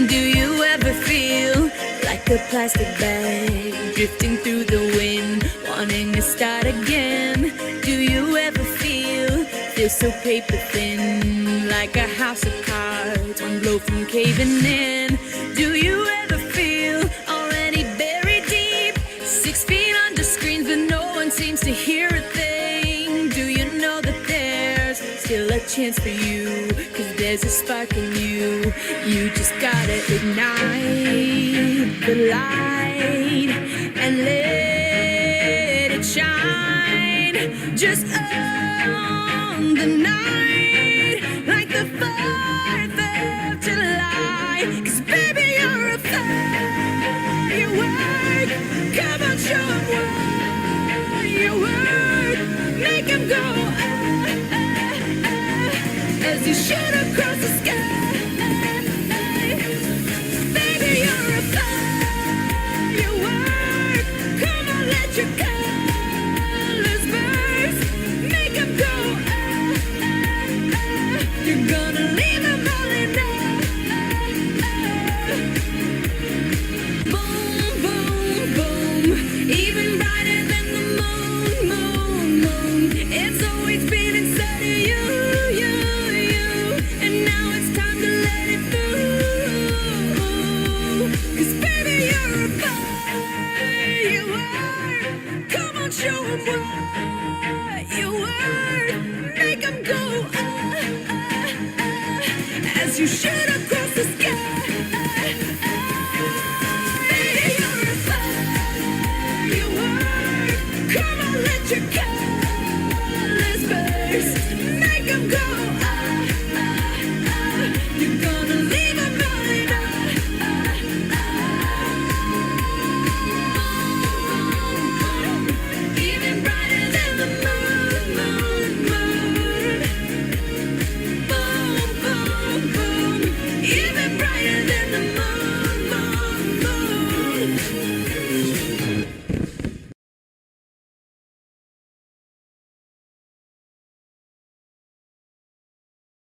Do you ever feel like a plastic bag drifting through the wind, wanting to start again? Do you ever feel so paper thin, like a house of cards, one blow from caving in? Do you ever feel already buried deep, 6 feet under screens, but no one seems to hear a thing? Do you know that there's still a chance for you, 'cause there's a spark in you? You just gotta ignite the light and let it shine. Just on the night, like the 4th of July. 'Cause baby, you're a firework. Come on, show 'em what you work. Make 'em go as you shoot across the sky. Baby, you're a firework. Come on, let your colors burst. Make 'em go you're gonna leave 'em all in love. Boom, boom, boom. Even brighter than the moon, moon, moon. It's always been inside of you, you, you. And now it's time to let it through. 'Cause baby, you're a firework. Come on, show 'em what you worth. Make 'em go as you shoot across the sky. Baby, you're a firework. Come on, let your colors burst. Make 'em go